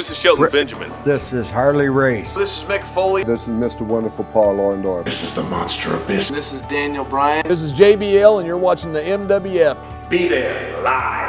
This is Shelton Benjamin. This is Harley Race. This is Mick Foley. This is Mr. Wonderful Paul Orndorff. This is the Monster Abyss. This is Daniel Bryan. This is JBL, and you're watching the MWF. Be there live.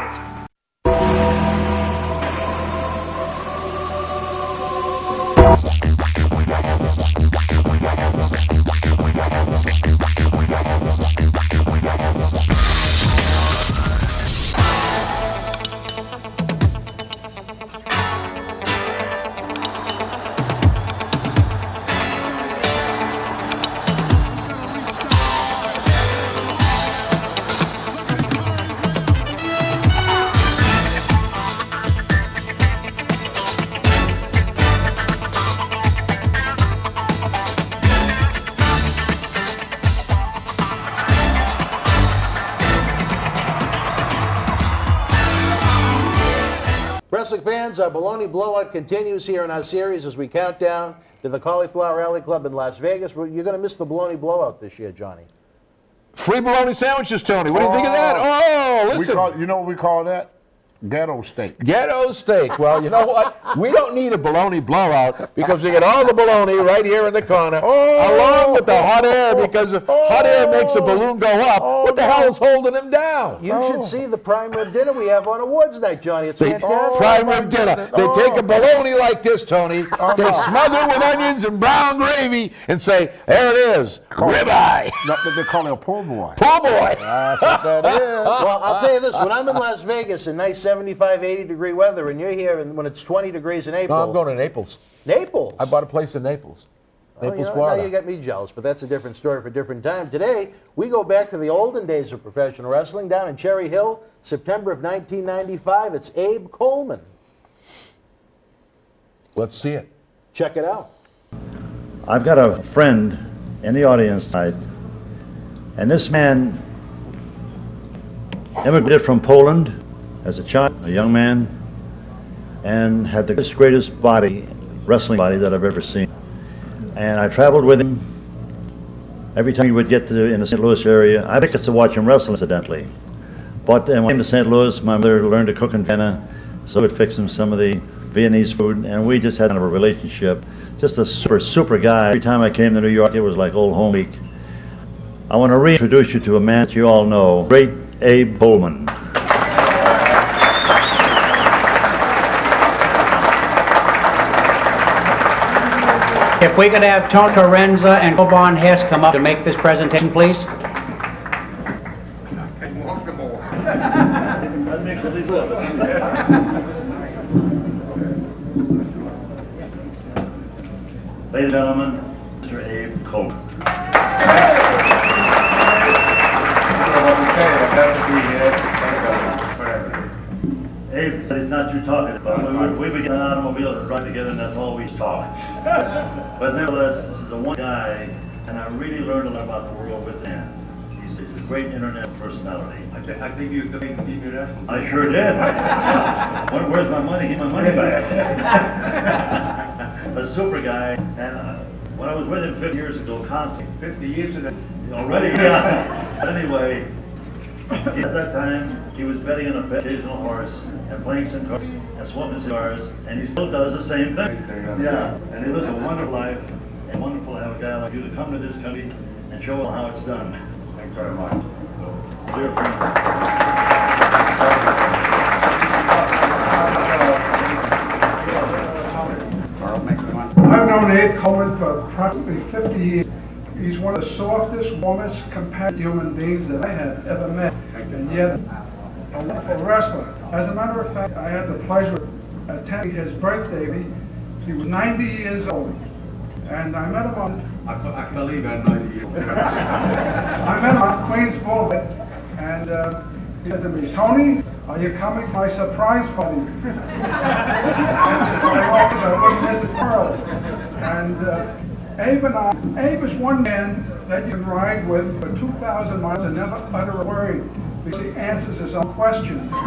Wrestling fans, our Baloney Blowout continues here in our series as we count down to the Cauliflower Alley Club in Las Vegas. You're going to miss the Baloney Blowout this year, Johnny. Free bologna sandwiches, Tony. What do you think of that? Oh, listen. You know what we call that? Ghetto steak. Ghetto steak. Well, you know what? We don't need a bologna blowout because we get all the bologna right here in the corner, along with the hot air, because hot air makes a balloon go up. What the hell is holding him down? You should see the prime rib dinner we have on awards night, Johnny. It's fantastic. Prime rib dinner. They take a bologna like this, Tony. They smother it with onions and brown gravy and say, there it is, ribeye. They call it a poor boy. Poor boy. That's what that is. Well, I'll tell you this. When I'm in Las Vegas in nice 75, 80 degree weather, and you're here and when it's 20 degrees in April. No, I'm going to Naples. Naples? I bought a place in Naples. Naples, Florida. Now you got me jealous, but that's a different story for a different time. Today, we go back to the olden days of professional wrestling down in Cherry Hill, September of 1995. It's Abe Coleman. Let's see it. Check it out. I've got a friend in the audience tonight, and this man immigrated from Poland as a child, a young man, and had the greatest body, wrestling body that I've ever seen. And I traveled with him every time he would get in the St. Louis area. I think it's to watch him wrestle, incidentally. But when I came to St. Louis, my mother learned to cook in Vienna, so I would fix him some of the Viennese food, and we just had kind of a relationship. Just a super guy. Every time I came to New York, it was like old home week. I want to reintroduce you to a man that you all know, great Abe Coleman. If we could have Tony Carenza and Coban Hess come up to make this presentation, please. Ladies and gentlemen, Mr. Abe Coleman. Abe said he's not too talkative, but we would get an automobile and ride together, and that's all we talk. But nevertheless, this is the one guy, and I really learned a lot about the world with him. He's a great internet personality. I think you used to make the TV national. I sure did. Where's my money? Get my money back. A super guy, and when I was with him 50 years ago, constantly. 50 years ago. Already, yeah. But anyway, at that time, he was betting on a occasional horse and playing some cards and smoking cigars, and he still does the same thing. Yeah, and he lives a wonderful life, and wonderful to have a guy like you to come to this country and show how it's done. Thanks very much. Dear friend. I've known Abe Coleman for approximately 50 years. He's one of the softest, warmest, compassionate human beings that I have ever met, and yet a wonderful wrestler. As a matter of fact, I had the pleasure of attending his birthday. He was 90 years old, and I met him on... I can believe I'm 90 years old. I met him on Queens Boulevard, and he said to me, "Tony, are you coming to my surprise party?" And I wouldn't miss it for And Abe is one man that you can ride with for 2,000 miles and never utter a word, because he answers his own questions. He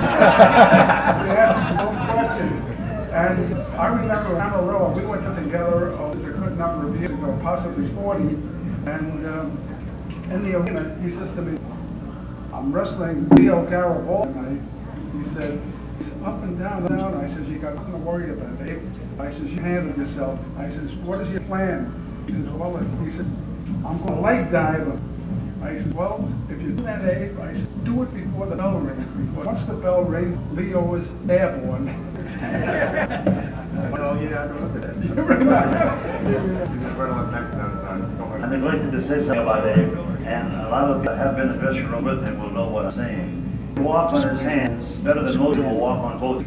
answers his own questions. And I remember Amarillo, we went together a good number of years ago, possibly 40, and in the arena, he says to me, "I'm wrestling Leo Garibaldi tonight." He said, up and down, down. I says, you got nothing to worry about, Abe. I says, you handle yourself. I says, what is your plan? He says, well, he says, I'm going to lake dive. I said, well, if you do that, Abe, I said, do it before the bell rings. Because once the bell rings, Leo is airborne. Well, yeah, I look at that. I'm neglected to say something about Abe, and a lot of people that have been in the dressing room with him will know what I'm saying. He walks on his hands better than most people walk on both.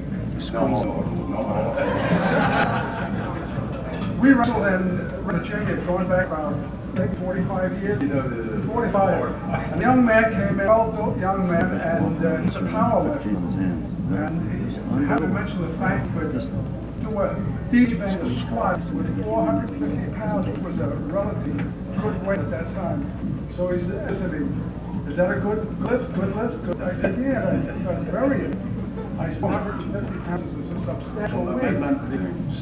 We wrestled in Virginia going back about maybe 45 years. 45. A young man came in, well-built young man, and he's a powerlifter. And I haven't mentioned the fact, but do a deep bend squat with 450 pounds, which was a relatively good weight at that time. So he said to me, is that a good lift? Good lift? Good. I said, yeah. I said, that's very good. I said, 450 pounds is a substantial weight.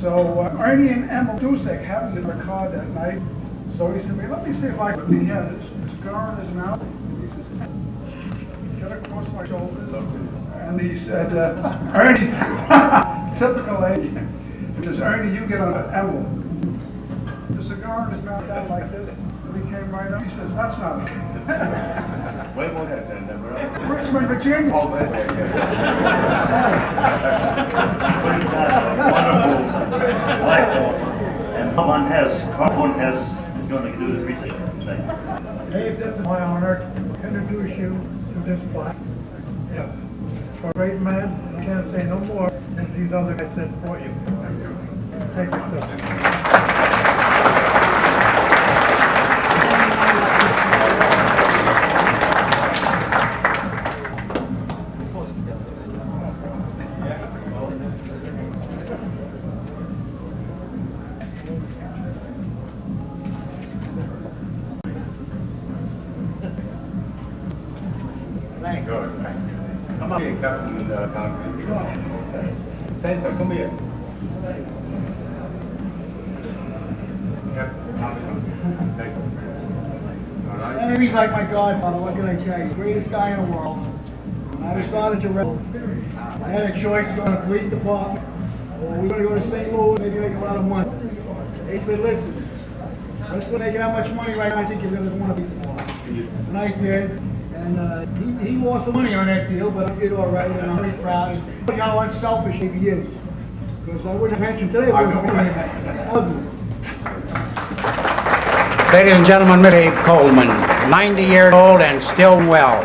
So Ernie and Emil Dusek happened in the car that night. So he said, let me see if I can. He had a cigar in his mouth. He says, get across my shoulders. And he said, Ernie, typical lady. He says, Ernie, you get on Emil. The cigar in his mouth down like this. And he came right up. He says, that's not it. Where was that then? Richmond, Virginia. Oh, Wonderful platform. And Carl Hess is going to do the presentation. Thank you. Dave, this is my honor to introduce you to this plaque. For a great man, I can't say no more than these other guys said for you. Thank you, sir. Come on here, Captain Concrete. Sensor, come here. And he's like my godfather, what can I tell you? Greatest guy in the world. When I was starting to wrestle, I had a choice to go to the police department, or we're going to go to St. Louis, maybe make a lot of money. They said, listen, let's not make that much money right now, I think you're going to want to be the police. And I did. And he lost the money on that deal, but I did all right, and I'm very proud. Look how unselfish he is. Because I wouldn't have mentioned today, it would have ugly. Ladies and gentlemen, Abe Coleman, 90 years old and still well.